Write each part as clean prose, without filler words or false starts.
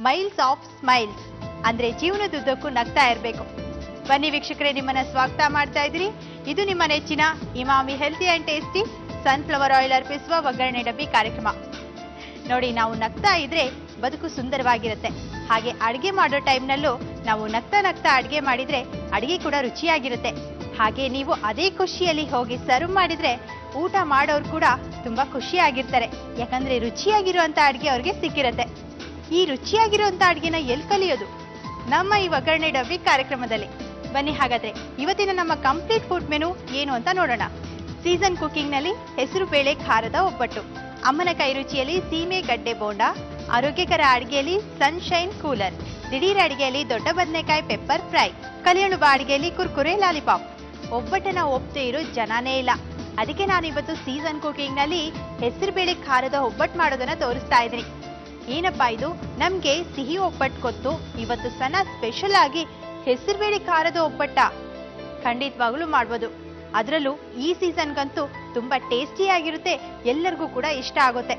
Miles of smiles ಅಂದ್ರೆ ಜೀವನದುದ್ದಕ್ಕೂ ನಗ್ತಾ ಇರಬೇಕು. ಬನ್ನಿ ವೀಕ್ಷಕರೇ, ನಿಮ್ಮನ್ನ ಸ್ವಾಗತ ಮಾಡ್ತಾ ಇದ್ದೀರಿ. ಇದು ನಿಮ್ಮ ನೆಚ್ಚಿನ Emami healthy and tasty sunflower oil ಅರ್ಪಿಸುವ ಒಗ್ಗರಣೆ ಡಬ್ಬಿ ಕಾರ್ಯಕ್ರಮ. ನೋಡಿ, ನಾವು ನಗ್ತಾ ಇದ್ರೆ ಬದುಕು ಸುಂದರವಾಗಿರುತ್ತೆ. ಹಾಗೆ ಅಡಿಗೆ ಮಾಡೋ ಟೈಮ್ನಲ್ಲೂ ನಾವು ನಗ್ತಾ ನಗ್ತಾ ಅಡಿಗೆ ಮಾಡಿದ್ರೆ ಅಡಿಗೆ ಕೂಡ ರುಚಿಯಾಗಿರುತ್ತೆ. ಹಾಗೆ ನೀವು ಅದೇ ಖುಷಿಯಲ್ಲಿ ಹೋಗಿ ಸರ್ವ್ ಮಾಡಿದ್ರೆ ಊಟ ಮಾಡೋರು ಕೂಡ ತುಂಬಾ ಖುಷಿಯಾಗಿರ್ತಾರೆ. ಯಾಕಂದ್ರೆ ರುಚಿಯಾಗಿರುವಂತ ಅಡಿಗೆ ಅವ್ರಿಗೆ ಸಿಕ್ಕಿರತ್ತೆ. ಈ ರುಚಿಯಾಗಿರುವಂತ ಅಡಿಗೆನ ಎಲ್ಲಿ ಕಲಿಯೋದು? ನಮ್ಮ ಈ ಒಗ್ಗರಣೆ ಡಬ್ಬಿ ಕಾರ್ಯಕ್ರಮದಲ್ಲಿ. ಬನ್ನಿ ಹಾಗಾದ್ರೆ ಇವತ್ತಿನ ನಮ್ಮ ಕಂಪ್ಲೀಟ್ ಫುಡ್ ಮೆನು ಏನು ಅಂತ ನೋಡೋಣ. ಸೀಸನ್ ಕುಕಿಂಗ್ ನಲ್ಲಿ ಹೆಸರು ಬೇಳೆ ಖಾರದ ಒಬ್ಬಟ್ಟು, ಅಮ್ಮನ ಕೈ ರುಚಿಯಲ್ಲಿ ಸೀಮೆ ಗಡ್ಡೆ ಬೋಂಡ, ಆರೋಗ್ಯಕರ ಅಡಿಗೆಯಲ್ಲಿ ಸನ್ಶೈನ್ ಕೂಲರ್, ದಿಢೀರ್ ಅಡಿಗೆಯಲ್ಲಿ ದೊಡ್ಡ ಬದನೆಕಾಯಿ ಪೆಪ್ಪರ್ ಫ್ರೈ, ಕಲಿಯಣುಬ ಅಡಿಗೆಯಲ್ಲಿ ಕುರ್ಕುರೆ ಲಾಲಿಪಾಪ್. ಒಬ್ಬಟ್ಟನ ಒಪ್ಪದೆ ಇರೋ ಜನನೇ ಇಲ್ಲ. ಅದಕ್ಕೆ ನಾನು ಇವತ್ತು ಸೀಸನ್ ಕುಕಿಂಗ್ ನಲ್ಲಿ ಹೆಸರು ಬೇಳೆ ಖಾರದ ಒಬ್ಬಟ್ಟು ಮಾಡೋದನ್ನ ತೋರಿಸ್ತಾ ಇದ್ದೀನಿ. ಏನಪ್ಪಾ ಇದು? ನಮ್ಗೆ ಸಿಹಿ ಒಬ್ಬಟ್ಟು ಗೊತ್ತು, ಇವತ್ತು ಸಣ್ಣ ಸ್ಪೆಷಲ್ ಆಗಿ ಹೆಸರು ಬೇಳೆ ಖಾರದ ಒಬ್ಬಟ್ಟ ಖಂಡಿತವಾಗ್ಲೂ ಮಾಡ್ಬೋದು. ಅದರಲ್ಲೂ ಈ ಸೀಸನ್ಗಂತೂ ತುಂಬಾ ಟೇಸ್ಟಿ ಆಗಿರುತ್ತೆ, ಎಲ್ಲರಿಗೂ ಕೂಡ ಇಷ್ಟ ಆಗುತ್ತೆ.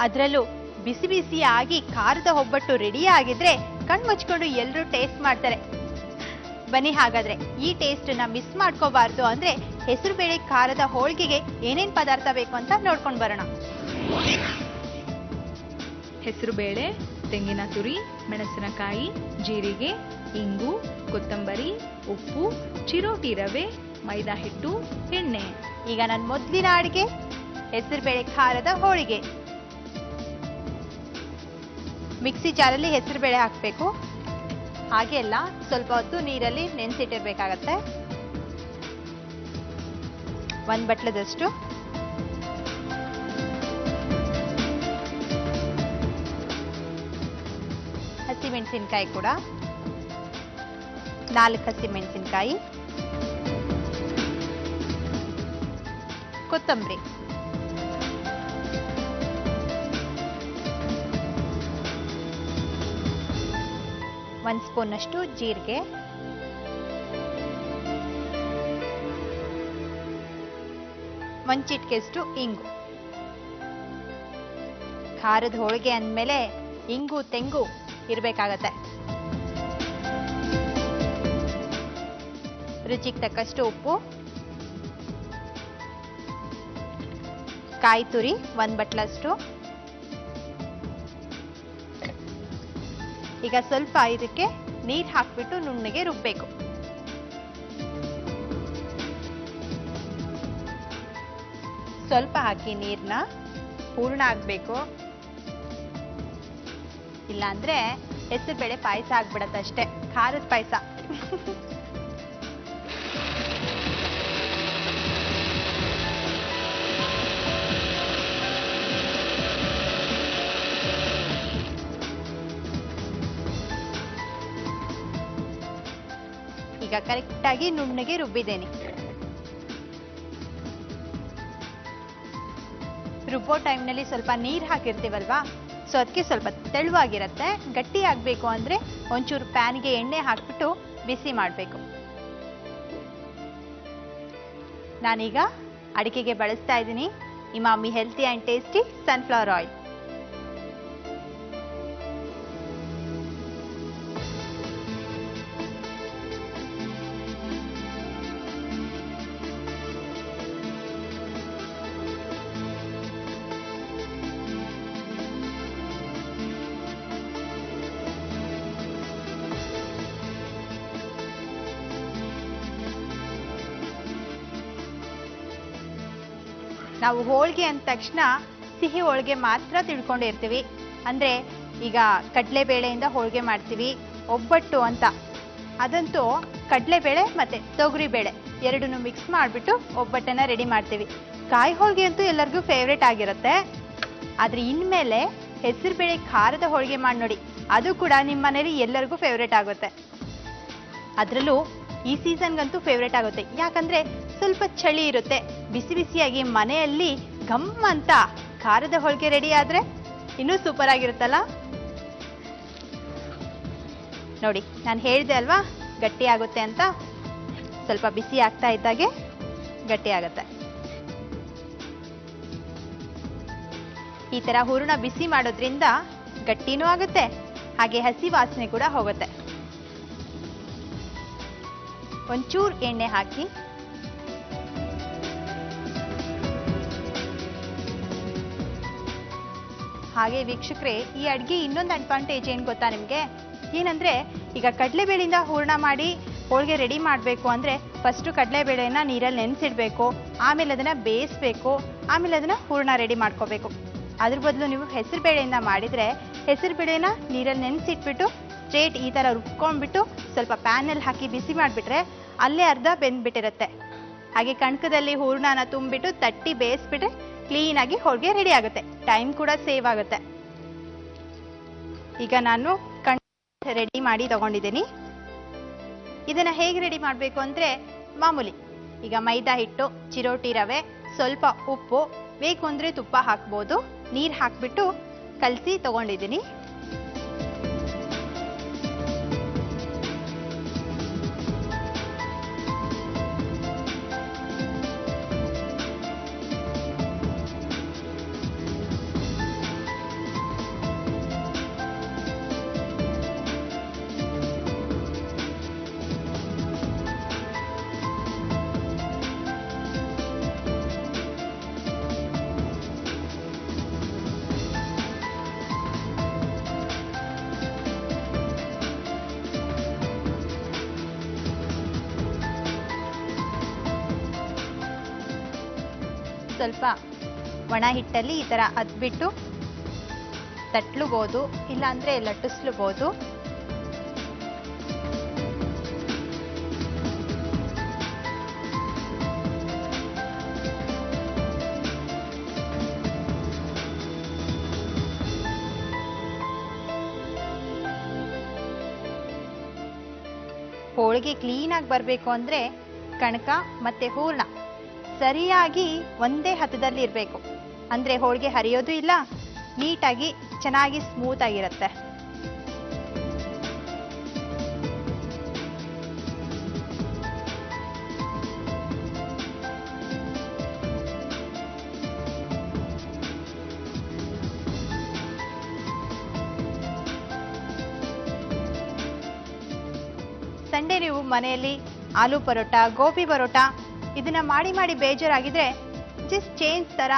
ಅದರಲ್ಲೂ ಬಿಸಿ ಬಿಸಿಯಾಗಿ ಖಾರದ ಒಬ್ಬಟ್ಟು ರೆಡಿ ಆಗಿದ್ರೆ ಕಣ್ಮುಚ್ಕೊಂಡು ಎಲ್ಲರೂ ಟೇಸ್ಟ್ ಮಾಡ್ತಾರೆ. ಬನ್ನಿ ಹಾಗಾದ್ರೆ ಈ ಟೇಸ್ಟ್ ನ ಮಿಸ್ ಮಾಡ್ಕೋಬಾರ್ದು ಅಂದ್ರೆ ಹೆಸರು ಬೇಳೆ ಖಾರದ ಹೋಳಿಗೆಗೆ ಏನೇನ್ ಪದಾರ್ಥ ಬೇಕು ಅಂತ ನೋಡ್ಕೊಂಡು ಬರೋಣ. ಹೆಸರು ಬೇಳೆ, ತೆಂಗಿನ ತುರಿ, ಮೆಣಸಿನಕಾಯಿ, ಜೀರಿಗೆ, ಇಂಗು, ಕೊತ್ತಂಬರಿ, ಉಪ್ಪು, ಚಿರೋಟಿ ರವೆ, ಮೈದಾ ಹಿಟ್ಟು, ಎಣ್ಣೆ. ಈಗ ನನ್ನ ಮೊದಲಿನ ಅಡಿಗೆ ಹೆಸರು ಬೇಳೆ ಖಾರದ ಹೋಳಿಗೆ. ಮಿಕ್ಸಿ ಜಾರಲ್ಲಿ ಹೆಸರು ಬೇಳೆ ಹಾಕಬೇಕು. ಹಾಗೆ ಎಲ್ಲ ಸ್ವಲ್ಪ ಹೊತ್ತು ನೀರಲ್ಲಿ ನೆನೆಸಿಟ್ಟಿರ್ಬೇಕಾಗತ್ತೆ. 1 ಬಟ್ಲದಷ್ಟು. ಹಸಿಮೆಣಸಿನಕಾಯಿ ಕೂಡ 4 ಹಸಿಮೆಣಸಿನಕಾಯಿ, ಕೊತ್ತಂಬರಿ, ಒಂದು ಸ್ಪೂನ್ ಅಷ್ಟು ಜೀರಿಗೆ, ಒಂದು ಚಿಟಿಕೆಯಷ್ಟು ಇಂಗು. ಖಾರದ ಹೋಳಿಗೆ ಅಂದ್ಮೇಲೆ ಇಂಗು ತೆಂಗು ಇರಬೇಕಾಗತ್ತೆ. ರುಚಿಗೆ ತಕ್ಕಷ್ಟು ಉಪ್ಪು, ಕಾಯಿ ತುರಿ 1 ಬಟ್ಲಷ್ಟು. ಈಗ ಸ್ವಲ್ಪ ಇದಕ್ಕೆ ನೀರು ಹಾಕ್ಬಿಟ್ಟು ನುಣ್ಣಗೆ ರುಬ್ಬೇಕು. ಸ್ವಲ್ಪ ಹಾಕಿ ನೀರ್ನ ಪೂರ್ಣ ಆಗ್ಬೇಕು, ಇಲ್ಲಾಂದ್ರೆ ಹೆಸರು ಬೇಳೆ ಪಾಯಸ ಆಗ್ಬಿಡತ್ತಷ್ಟೇ, ಖಾರದ ಪಾಯಸ. ಈಗ ಕರೆಕ್ಟ್ ಆಗಿ ನುಣ್ಣಗೆ ರುಬ್ಬಿದ್ದೇನೆ. ರುಬ್ಬೋ ಟೈಮ್ನಲ್ಲಿ ಸ್ವಲ್ಪ ನೀರು ಹಾಕಿರ್ತೀವಲ್ವಾ, ಸೊ ಅದಕ್ಕೆ ಸ್ವಲ್ಪ ತೆಳುವಾಗಿರುತ್ತೆ. ಗಟ್ಟಿ ಆಗಬೇಕು ಅಂದ್ರೆ ಒಂಚೂರು ಪ್ಯಾನ್ಗೆ ಎಣ್ಣೆ ಹಾಕ್ಬಿಟ್ಟು ಬಿಸಿ ಮಾಡಬೇಕು. ನಾನೀಗ ಅಡಿಗೆಗೆ ಬಳಸ್ತಾ ಇದ್ದೀನಿ Emami healthy and tasty sunflower oil. ನಾವು ಹೋಳಿಗೆ ಅಂದ ತಕ್ಷಣ ಸಿಹಿ ಹೋಳಿಗೆ ಮಾತ್ರ ತಿಳ್ಕೊಂಡಿರ್ತೀವಿ. ಅಂದ್ರೆ ಈಗ ಕಡಲೆಬೇಳೆಯಿಂದ ಹೋಳಿಗೆ ಮಾಡ್ತೀವಿ, ಒಬ್ಬಟ್ಟು ಅಂತ. ಅದಂತೂ ಕಡಲೆಬೇಳೆ ಮತ್ತೆ ತೊಗರಿ ಬೇಳೆ ಎರಡನ್ನೂ ಮಿಕ್ಸ್ ಮಾಡಿಬಿಟ್ಟು ಒಬ್ಬಟ್ಟನ್ನ ರೆಡಿ ಮಾಡ್ತೀವಿ. ಕಾಯಿ ಹೋಳಿಗೆ ಅಂತೂ ಎಲ್ಲರಿಗೂ ಫೇವ್ರೇಟ್ ಆಗಿರುತ್ತೆ. ಆದ್ರೆ ಇನ್ಮೇಲೆ ಹೆಸರು ಬೇಳೆ ಖಾರದ ಹೋಳಿಗೆ ಮಾಡಿ ನೋಡಿ, ಅದು ಕೂಡ ನಿಮ್ಮ ಮನೇಲಿ ಎಲ್ಲರಿಗೂ ಫೇವ್ರೇಟ್ ಆಗುತ್ತೆ. ಅದರಲ್ಲೂ ಈ ಸೀಸನ್ಗಂತೂ ಫೇವ್ರೇಟ್ ಆಗುತ್ತೆ. ಯಾಕಂದ್ರೆ ಸ್ವಲ್ಪ ಚಳಿ ಇರುತ್ತೆ, ಬಿಸಿ ಬಿಸಿಯಾಗಿ ಮನೆಯಲ್ಲಿ ಘಮ್ ಅಂತ ಖಾರದ ಹೋಳಿಗೆ ರೆಡಿ ಆದ್ರೆ ಇನ್ನೂ ಸೂಪರ್ ಆಗಿರುತ್ತಲ್ಲ. ನೋಡಿ, ನಾನು ಹೇಳಿದೆ ಅಲ್ವಾ ಗಟ್ಟಿ ಆಗುತ್ತೆ ಅಂತ. ಸ್ವಲ್ಪ ಬಿಸಿ ಆಗ್ತಾ ಇದ್ದಾಗೆ ಗಟ್ಟಿ ಆಗುತ್ತೆ. ಈ ತರ ಹೂರಣ ಬಿಸಿ ಮಾಡೋದ್ರಿಂದ ಗಟ್ಟಿನೂ ಆಗುತ್ತೆ, ಹಾಗೆ ಹಸಿ ವಾಸನೆ ಕೂಡ ಹೋಗುತ್ತೆ. ಒಂಚೂರು ಎಣ್ಣೆ ಹಾಕಿ ಹಾಗೆ ವೀಕ್ಷಕರೇ, ಈ ಅಡ್ಗೆ ಇನ್ನೊಂದು ಅಡ್ವಾಂಟೇಜ್ ಏನು ಗೊತ್ತಾ ನಿಮಗೆ? ಏನಂದ್ರೆ ಈಗ ಕಡಲೆಬೇಳೆಯಿಂದ ಹೂರಣ ಮಾಡಿ ಹೋಳಿಗೆ ರೆಡಿ ಮಾಡಬೇಕು ಅಂದ್ರೆ ಫಸ್ಟ್ ಕಡಲೆಬೇಳೆನ ನೀರಲ್ಲಿ ನೆನೆಸಿಡ್ಬೇಕು, ಆಮೇಲೆ ಅದನ್ನ ಬೇಯಿಸ್ಬೇಕು, ಆಮೇಲೆ ಅದನ್ನ ಹೂರಣ ರೆಡಿ ಮಾಡ್ಕೋಬೇಕು. ಅದ್ರ ಬದಲು ನೀವು ಹೆಸರು ಬೇಳೆಯಿಂದ ಮಾಡಿದ್ರೆ ಹೆಸರು ಬೇಳೆನ ನೀರಲ್ಲಿ ನೆನೆಸಿಟ್ಬಿಟ್ಟು ಸ್ಟ್ರೇಟ್ ಈ ತರ ರುಬ್ಕೊಂಡ್ಬಿಟ್ಟು ಸ್ವಲ್ಪ ಪ್ಯಾನಲ್ಲಿ ಹಾಕಿ ಬಿಸಿ ಮಾಡಿಬಿಟ್ರೆ ಅಲ್ಲೇ ಅರ್ಧ ಬೆಂದ್ಬಿಟ್ಟಿರುತ್ತೆ. ಹಾಗೆ ಕಣಕದಲ್ಲಿ ಹೂರಣನ ತುಂಬಿಟ್ಟು ತಟ್ಟಿ ಬೇಯಿಸ್ಬಿಟ್ರೆ ಕ್ಲೀನ್ ಆಗಿ ಹೋಳಿಗೆ ರೆಡಿ ಆಗುತ್ತೆ, ಟೈಮ್ ಕೂಡ ಸೇವ್ ಆಗುತ್ತೆ. ಈಗ ನಾನು ರೆಡಿ ಮಾಡಿ ತಗೊಂಡಿದ್ದೀನಿ. ಇದನ್ನ ಹೇಗೆ ರೆಡಿ ಮಾಡಬೇಕು ಅಂದ್ರೆ ಮಾಮೂಲಿ, ಈಗ ಮೈದಾ ಹಿಟ್ಟು, ಚಿರೋಟಿ ರವೆ, ಸ್ವಲ್ಪ ಉಪ್ಪು, ಬೇಕು ಅಂದ್ರೆ ತುಪ್ಪ ಹಾಕ್ಬೋದು, ನೀರು ಹಾಕ್ಬಿಟ್ಟು ಕಲಸಿ ತಗೊಂಡಿದ್ದೀನಿ. ಸ್ವಲ್ಪ ಒಣ ಹಿಟ್ಟಲ್ಲಿ ಈ ತರ ಅದ್ಬಿಟ್ಟು ತಟ್ಲುಬಹುದು, ಇಲ್ಲ ಅಂದ್ರೆ ಲಟ್ಟಿಸ್ಲುಬಹುದು. ಹೋಳಿಗೆ ಕ್ಲೀನ್ ಆಗಿ ಬರಬೇಕು ಅಂದ್ರೆ ಕಣಕ ಮತ್ತೆ ಹೂರ್ಣ ಸರಿಯಾಗಿ ಒಂದೇ ಹದದಲ್ಲಿ ಇರಬೇಕು, ಅಂದ್ರೆ ಹೋಳಿಗೆ ಹರಿಯೋದು ಇಲ್ಲ, ನೀಟಾಗಿ ಚೆನ್ನಾಗಿ ಸ್ಮೂತ್ ಆಗಿರುತ್ತೆ. ಸಂಡೇ ನೀವು ಮನೆಯಲ್ಲಿ ಆಲೂ ಪರೋಟ, ಗೋಬಿ ಪರೋಟ ಇದನ್ನ ಮಾಡಿ ಮಾಡಿ ಬೇಜಾರಾಗಿದ್ರೆ ಜಸ್ಟ್ ಚೇಂಜ್ ತರ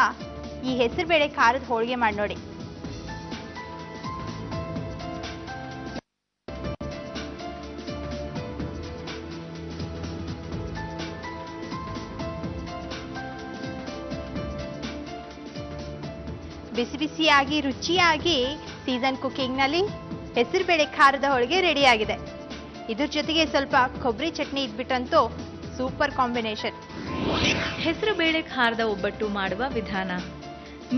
ಈ ಹೆಸರುಬೇಳೆ ಖಾರದ ಹೋಳಿಗೆ ಮಾಡಿ ನೋಡಿ. ಬಿಸಿ ಬಿಸಿಯಾಗಿ ರುಚಿಯಾಗಿ ಸೀಸನ್ ಕುಕಿಂಗ್ ನಲ್ಲಿ ಹೆಸರುಬೇಳೆ ಖಾರದ ಹೋಳಿಗೆ ರೆಡಿ ಆಗಿದೆ. ಇದ್ರ ಜೊತೆಗೆ ಸ್ವಲ್ಪ ಕೊಬ್ಬರಿ ಚಟ್ನಿ ಇದ್ಬಿಟ್ಟಂತೂ ಸೂಪರ್ ಕಾಂಬಿನೇಷನ್. ಹೆಸರುಬೇಳೆ ಖಾರದ ಒಬ್ಬಟ್ಟು ಮಾಡುವ ವಿಧಾನ: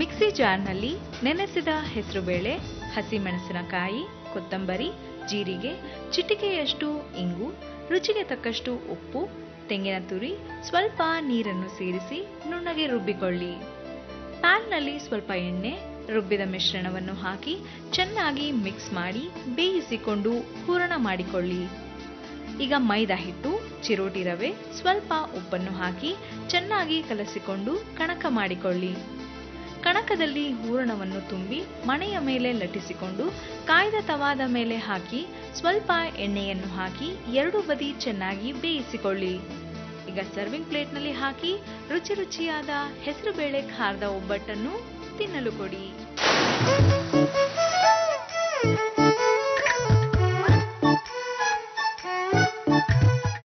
ಮಿಕ್ಸಿ ಜಾರ್ನಲ್ಲಿ ನೆನೆಸಿದ ಹೆಸರುಬೇಳೆ, ಹಸಿಮೆಣಸಿನಕಾಯಿ, ಕೊತ್ತಂಬರಿ, ಜೀರಿಗೆ, ಚಿಟಿಕೆಯಷ್ಟು ಇಂಗು, ರುಚಿಗೆ ತಕ್ಕಷ್ಟು ಉಪ್ಪು, ತೆಂಗಿನ ತುರಿ, ಸ್ವಲ್ಪ ನೀರನ್ನು ಸೇರಿಸಿ ನುಣ್ಣಗೆ ರುಬ್ಬಿಕೊಳ್ಳಿ. ಪ್ಯಾನ್ನಲ್ಲಿ ಸ್ವಲ್ಪ ಎಣ್ಣೆ, ರುಬ್ಬಿದ ಮಿಶ್ರಣವನ್ನು ಹಾಕಿ ಚೆನ್ನಾಗಿ ಮಿಕ್ಸ್ ಮಾಡಿ ಬೇಯಿಸಿಕೊಂಡು ಹೂರಣ ಮಾಡಿಕೊಳ್ಳಿ. ಈಗ ಮೈದಾ ಹಿಟ್ಟು, ಚಿರೋಟಿ ರವೆ, ಸ್ವಲ್ಪ ಉಪ್ಪನ್ನು ಹಾಕಿ ಚೆನ್ನಾಗಿ ಕಲಸಿಕೊಂಡು ಕಣಕ ಮಾಡಿಕೊಳ್ಳಿ. ಕಣಕದಲ್ಲಿ ಹೂರಣವನ್ನು ತುಂಬಿ ಮಣೆಯ ಮೇಲೆ ಲಟ್ಟಿಸಿಕೊಂಡು ಕಾಯ್ದ ತವಾದ ಮೇಲೆ ಹಾಕಿ ಸ್ವಲ್ಪ ಎಣ್ಣೆಯನ್ನು ಹಾಕಿ ಎರಡೂ ಬದಿ ಚೆನ್ನಾಗಿ ಬೇಯಿಸಿಕೊಳ್ಳಿ. ಈಗ ಸರ್ವಿಂಗ್ ಪ್ಲೇಟ್ನಲ್ಲಿ ಹಾಕಿ ರುಚಿ ರುಚಿಯಾದ ಹೆಸರುಬೇಳೆ ಖಾರದ ಒಬ್ಬಟ್ಟನ್ನು ತಿನ್ನಲು ಕೊಡಿ.